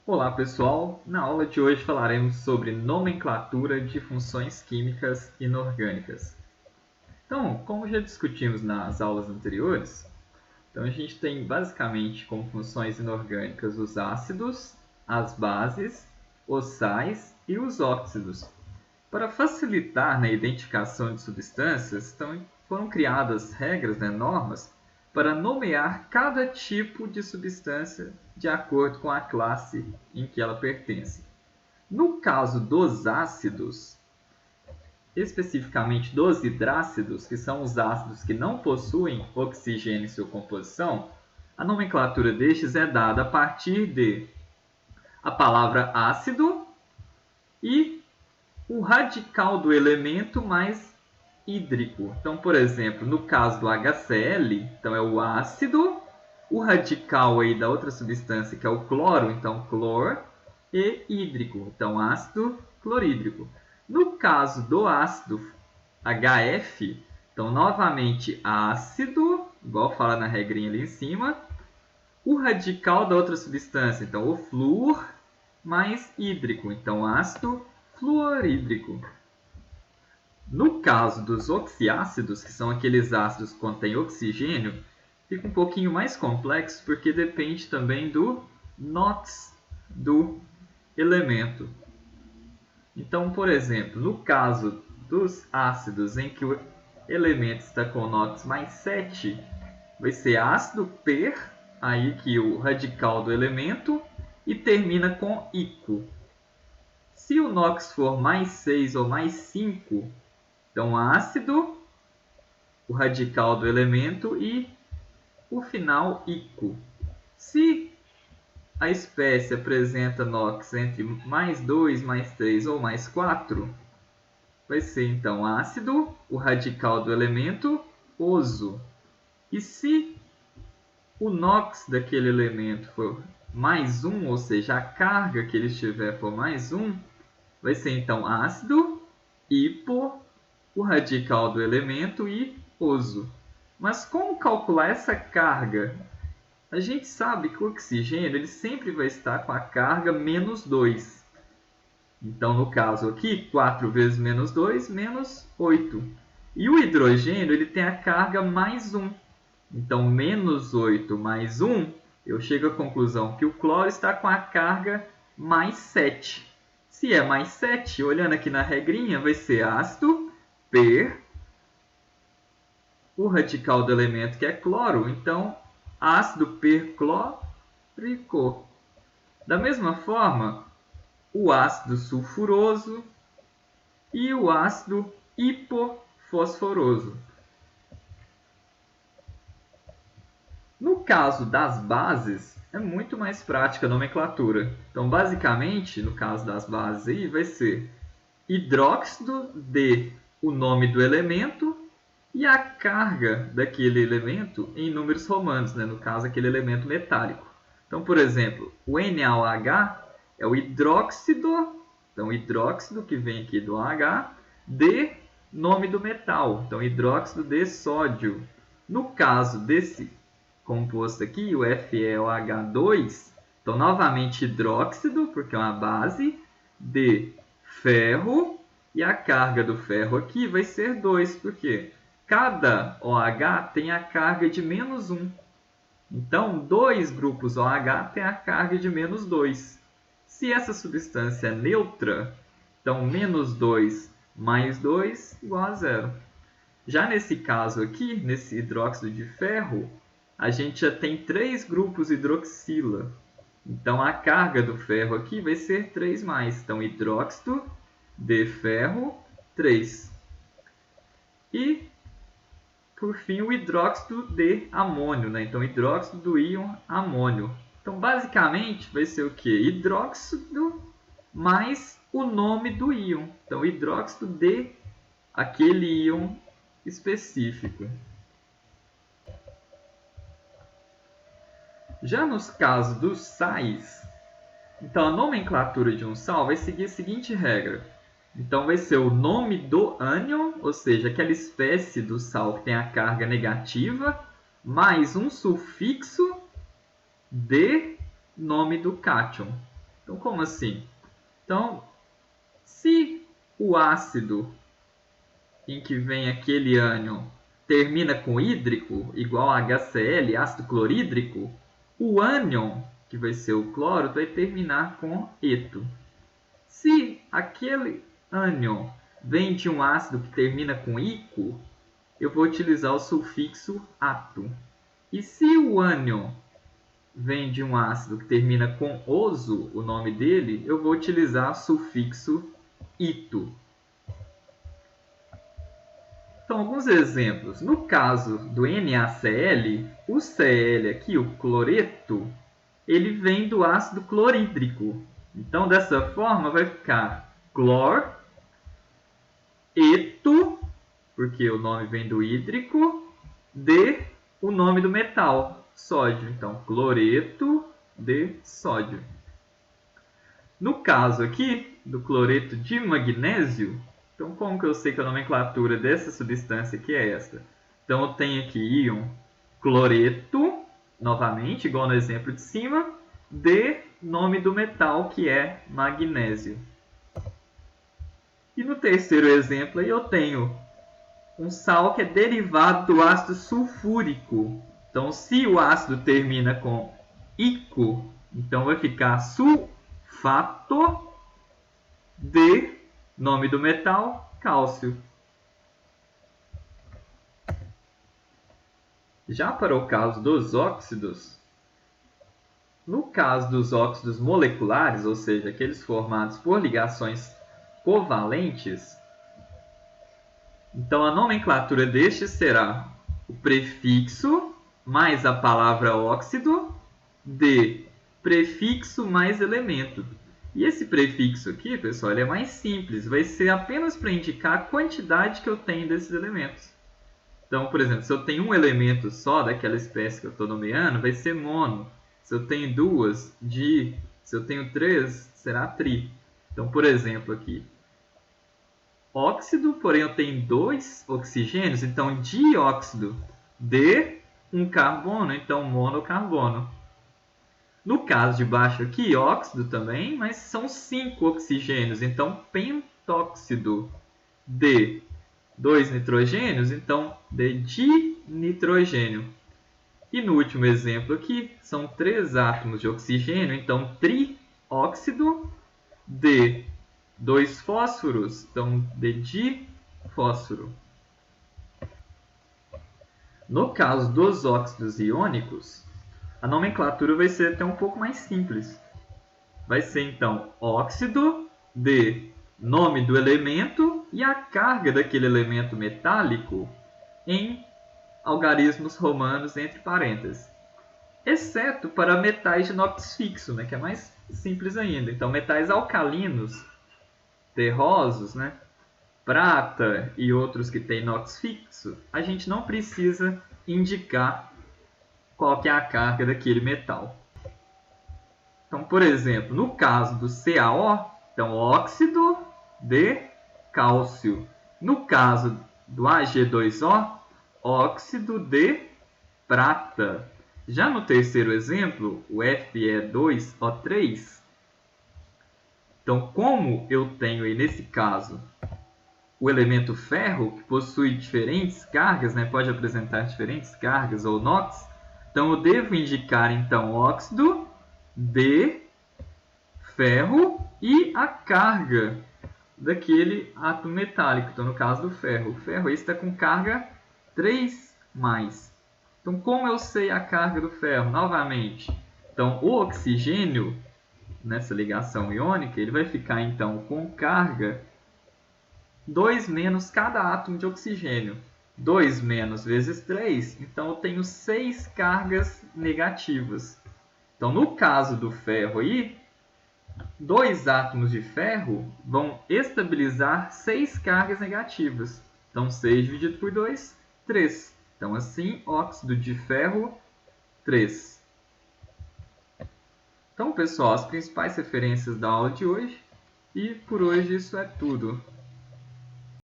Olá pessoal, na aula de hoje falaremos sobre nomenclatura de funções químicas inorgânicas. Então, como já discutimos nas aulas anteriores, a gente tem basicamente como funções inorgânicas os ácidos, as bases, os sais e os óxidos. Para facilitar na identificação de substâncias, foram criadas regras, normas, para nomear cada tipo de substância de acordo com a classe em que ela pertence. No caso dos ácidos, especificamente dos hidrácidos, que são os ácidos que não possuem oxigênio em sua composição, a nomenclatura destes é dada a partir de a palavra ácido e o radical do elemento mais hídrico. Então, por exemplo, no caso do HCl, então é o ácido, o radical aí da outra substância que é o cloro, então clor, e hídrico, então ácido clorídrico. No caso do ácido HF, então novamente ácido, igual fala na regrinha ali em cima, o radical da outra substância, então o flúor, mais hídrico, então ácido fluorídrico. No caso dos oxiácidos, que são aqueles ácidos que contêm oxigênio, fica um pouquinho mais complexo porque depende também do NOx do elemento. Então, por exemplo, no caso dos ácidos em que o elemento está com NOx mais 7, vai ser ácido per, aí que o radical do elemento, e termina com ico. Se o NOx for mais 6 ou mais 5, então ácido, o radical do elemento e o final ico. Se a espécie apresenta NOx entre mais 2, mais 3 ou mais 4, vai ser então ácido, o radical do elemento, oso. E se o NOx daquele elemento for mais 1, ou seja, a carga que ele estiver for mais 1, vai ser então ácido, hipo, o radical do elemento e oso. Mas como calcular essa carga? A gente sabe que o oxigênio ele sempre vai estar com a carga menos 2. Então, no caso aqui, 4 vezes menos 2, menos 8. E o hidrogênio ele tem a carga mais 1. Então, menos 8 mais 1, eu chego à conclusão que o cloro está com a carga mais 7. Se é mais 7, olhando aqui na regrinha, vai ser ácido per o radical do elemento que é cloro, então ácido perclórico. Da mesma forma, o ácido sulfuroso e o ácido hipofosforoso. No caso das bases, é muito mais prática a nomenclatura. Então, basicamente, no caso das bases aí, vai ser hidróxido de o nome do elemento e a carga daquele elemento em números romanos, no caso, aquele elemento metálico. Então, por exemplo, o NaOH é o hidróxido, então hidróxido que vem aqui do OH, de nome do metal, então hidróxido de sódio. No caso desse composto aqui, o FeOH2, então novamente hidróxido, porque é uma base, de ferro, e a carga do ferro aqui vai ser 2, porque cada OH tem a carga de menos 1. Então, 2 grupos OH têm a carga de menos 2. Se essa substância é neutra, então menos 2 mais 2 igual a 0. Já nesse caso aqui, nesse hidróxido de ferro, a gente já tem 3 grupos hidroxila. Então, a carga do ferro aqui vai ser 3 mais. Então, hidróxido de ferro, 3. E, por fim, o hidróxido de amônio. Então, hidróxido do íon amônio. Então, basicamente, vai ser o quê? Hidróxido mais o nome do íon. Então, hidróxido de aquele íon específico. Já nos casos dos sais, então a nomenclatura de um sal vai seguir a seguinte regra. Então vai ser o nome do ânion, ou seja, aquela espécie do sal que tem a carga negativa, mais um sufixo de nome do cátion. Então, como assim? Então, se o ácido em que vem aquele ânion termina com hídrico, igual a HCl, ácido clorídrico, o ânion, que vai ser o cloro, vai terminar com eto. Se aquele ânion vem de um ácido que termina com ico, eu vou utilizar o sufixo ato. E se o ânion vem de um ácido que termina com oso, o nome dele, eu vou utilizar o sufixo ito. Então, alguns exemplos. No caso do NaCl, o Cl aqui, o cloreto, ele vem do ácido clorídrico. Então, dessa forma, vai ficar clor, eto, porque o nome vem do hídrico, de o nome do metal, sódio. Então, cloreto de sódio. No caso aqui, do cloreto de magnésio, então como que eu sei que a nomenclatura dessa substância aqui é esta? Então, eu tenho aqui íon cloreto, novamente, igual no exemplo de cima, de nome do metal, que é magnésio. E no terceiro exemplo, aí eu tenho um sal que é derivado do ácido sulfúrico. Então, se o ácido termina com ico, então vai ficar sulfato de nome do metal, cálcio. Já para o caso dos óxidos, no caso dos óxidos moleculares, ou seja, aqueles formados por ligações covalentes, então a nomenclatura destes será o prefixo mais a palavra óxido de prefixo mais elemento. E esse prefixo aqui, pessoal, ele é mais simples, vai ser apenas para indicar a quantidade que eu tenho desses elementos. Então, por exemplo, se eu tenho um elemento só daquela espécie que eu estou nomeando, vai ser mono. Se eu tenho duas, di. Se eu tenho três, será tri. Então, por exemplo, aqui, óxido, porém eu tenho dois oxigênios, então dióxido de um carbono, então monocarbono. No caso de baixo aqui, óxido também, mas são 5 oxigênios, então pentóxido de 2 nitrogênios, então de dinitrogênio. E no último exemplo aqui, são 3 átomos de oxigênio, então trióxido de 2 fósforos, então de difósforo. No caso dos óxidos iônicos, a nomenclatura vai ser até um pouco mais simples. Vai ser então óxido de nome do elemento e a carga daquele elemento metálico em algarismos romanos entre parênteses. Exceto para metais de NOx fixo, né, que é mais simples ainda. Então, metais alcalinos, terrosos, né, prata e outros que têm NOx fixo, a gente não precisa indicar qual que é a carga daquele metal. Então, por exemplo, no caso do CaO, então óxido de cálcio. No caso do Ag2O, óxido de prata. Já no terceiro exemplo, o Fe2O3, então como eu tenho aí nesse caso o elemento ferro, que possui diferentes cargas, né, pode apresentar diferentes cargas ou NOx, então eu devo indicar então óxido de ferro e a carga daquele átomo metálico. Então, no caso do ferro, o ferro está com carga 3+. Então, como eu sei a carga do ferro? Novamente, então, o oxigênio, nessa ligação iônica, ele vai ficar, então, com carga 2 menos cada átomo de oxigênio. 2 menos vezes 3, então eu tenho 6 cargas negativas. Então, no caso do ferro aí, 2 átomos de ferro vão estabilizar 6 cargas negativas. Então, 6 dividido por 2, 3. Então, assim, óxido de ferro, 3. Então, pessoal, as principais referências da aula de hoje. E por hoje isso é tudo.